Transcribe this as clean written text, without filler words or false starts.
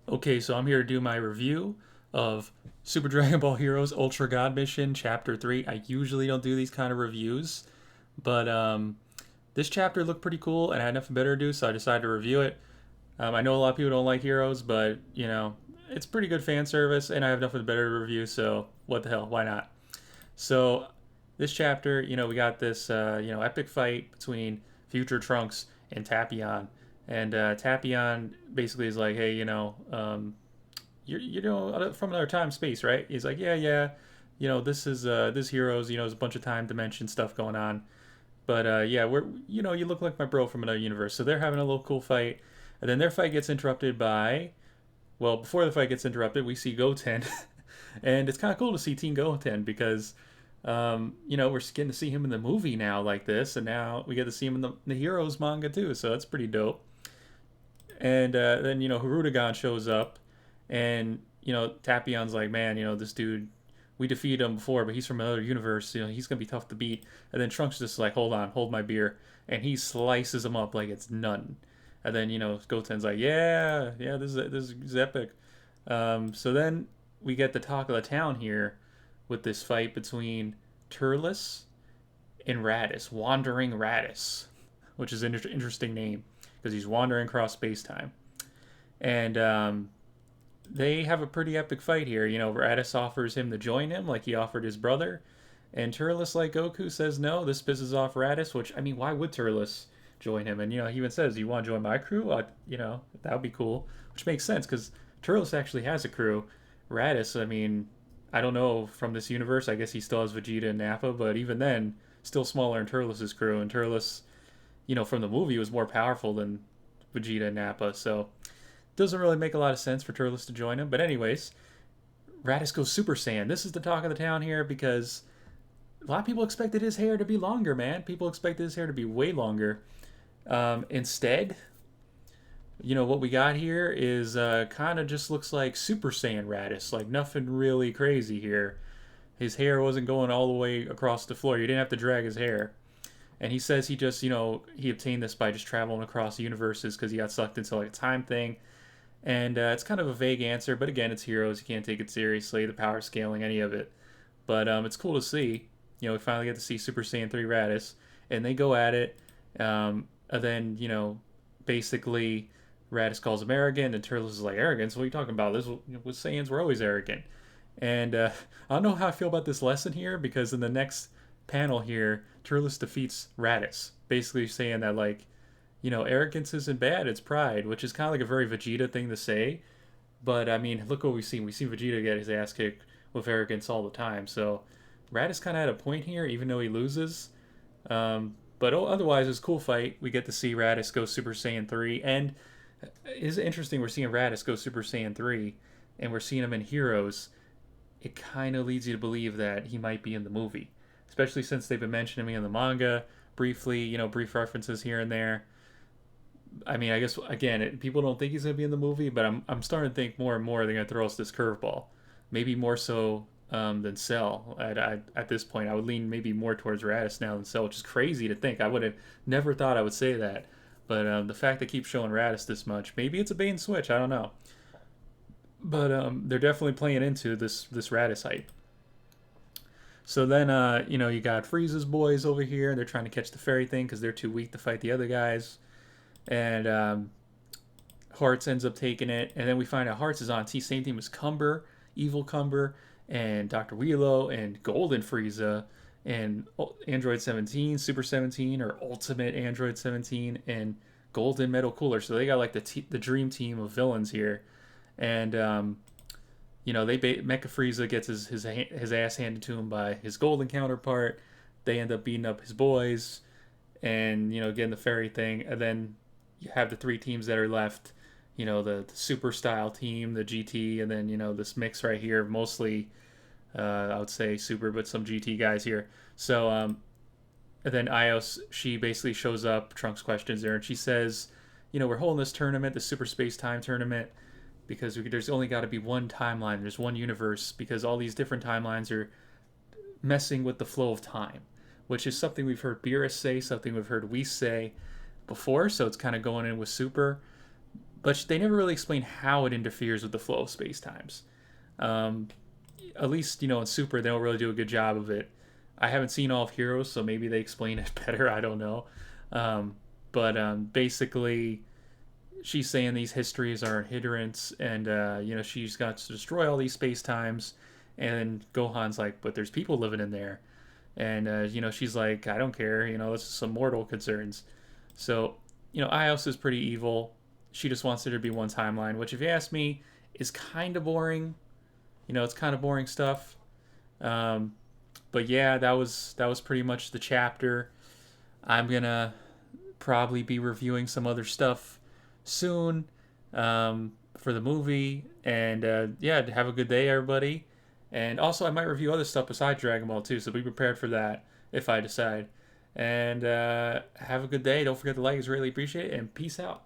Okay, so I'm here to do my review of Super Dragon Ball Heroes Ultra God Mission Chapter 3. I usually don't do these kind of reviews, but this chapter looked pretty cool and I had nothing better to do, so I decided to review it. I know a lot of people don't like Heroes, but it's pretty good fan service and I have nothing better to review, so what the hell, why not? So, this chapter, we got this, epic fight between Future Trunks and Tapion. And Tapion basically is like, hey, you're from another time space, right? He's like, yeah, yeah. This is this heroes. There's a bunch of time dimension stuff going on. But yeah, you look like my bro from another universe. So they're having a little cool fight, and then their fight gets interrupted by, well, before the fight gets interrupted, we see Goten, and it's kind of cool to see Teen Goten because, we're getting to see him in the movie now like this, and now we get to see him in the Heroes manga too. So that's pretty dope. And then Hirudegan shows up, and Tapion's like, man, this dude, we defeated him before, but he's from another universe. He's gonna be tough to beat. And then Trunks just like, hold on, hold my beer, and he slices him up like it's nothing. And then Goten's like, yeah, yeah, this is epic. So then we get the talk of the town here with this fight between Turles and Raditz, Wandering Raditz, which is an interesting name because he's wandering across space time. And they have a pretty epic fight here. Raditz offers him to join him like he offered his brother. And Turles, like Goku, says no. This pisses off Raditz, which, I mean, why would Turles join him? And, he even says, you want to join my crew? That would be cool. Which makes sense because Turles actually has a crew. Raditz, I mean, I don't know from this universe. I guess he still has Vegeta and Nappa, but even then, still smaller than Turles' crew. And Turles, from the movie was more powerful than Vegeta and Nappa. So doesn't really make a lot of sense for Turles to join him. But anyways, Raditz goes Super Saiyan. This is the talk of the town here because a lot of people expected his hair to be longer, man. People expected his hair to be way longer. Instead, what we got here is kind of just looks like Super Saiyan Raditz. Like nothing really crazy here. His hair wasn't going all the way across the floor. You didn't have to drag his hair. And he says he just, he obtained this by just traveling across universes because he got sucked into like a time thing. And it's kind of a vague answer, but again, it's Heroes. You can't take it seriously, the power scaling, any of it. But it's cool to see. We finally get to see Super Saiyan 3 Raditz, and they go at it. And then, basically, Raditz calls him arrogant, and Turles is like, arrogance? What are you talking about? This was Saiyans were always arrogant. And I don't know how I feel about this lesson here, because in the next panel here, Turles defeats Raditz, basically saying that, like, arrogance isn't bad, it's pride, which is kind of like a very Vegeta thing to say. But I mean, look what we've seen. We see Vegeta get his ass kicked with arrogance all the time. So Raditz kind of had a point here, even though he loses. But otherwise, it's a cool fight. We get to see Raditz go Super Saiyan 3. And it's interesting, we're seeing Raditz go Super Saiyan 3, and we're seeing him in Heroes. It kind of leads you to believe that he might be in the movie, especially since they've been mentioning him in the manga briefly, brief references here and there. I mean, I guess again, people don't think he's gonna be in the movie, but I'm starting to think more and more they're gonna throw us this curveball, maybe more so than Cell. At this point, I would lean maybe more towards Raditz now than Cell, which is crazy to think. I would have never thought I would say that, but the fact they keep showing Raditz this much, maybe it's a bait and switch. I don't know, but they're definitely playing into this Raditz hype. So then, you got Frieza's boys over here. They're trying to catch the fairy thing because they're too weak to fight the other guys. And Hearts ends up taking it, and then we find out Hearts is on same team as Cumber, Evil Cumber, and Dr. Wheelo, and Golden Frieza, and Android 17, Super 17, or Ultimate Android 17, and Golden Metal Cooler. So they got like the dream team of villains here, and Mecha Frieza gets his ass handed to him by his Golden counterpart. They end up beating up his boys, and getting the fairy thing, and then you have the three teams that are left, the super style team, the GT, and then, this mix right here, mostly, I would say super, but some GT guys here. So, and then Ios, she basically shows up, Trunks questions her, and she says, we're holding this tournament, the Super Space Time Tournament, because there's only got to be one timeline, there's one universe, because all these different timelines are messing with the flow of time, which is something we've heard Beerus say, something we've heard Whis say before, so it's kind of going in with Super. but they never really explain how it interferes with the flow of space times. Um, at least in Super, they don't really do a good job of it. I haven't seen all of Heroes, so maybe they explain it better. I don't know. Um, but basically, she's saying these histories are a hindrance, and she's got to destroy all these space times. And Gohan's like, but there's people living in there, and she's like, I don't care. It's just some mortal concerns. So Ios is pretty evil. She just wants there to be one timeline, which, if you ask me, is kind of boring. It's kind of boring stuff. Um, but yeah, that was pretty much the chapter. I'm gonna probably be reviewing some other stuff soon for the movie. And yeah, have a good day, everybody. And also, I might review other stuff besides Dragon Ball too, so be prepared for that if I decide. And have a good day. Don't forget to like, it's really appreciated. And peace out.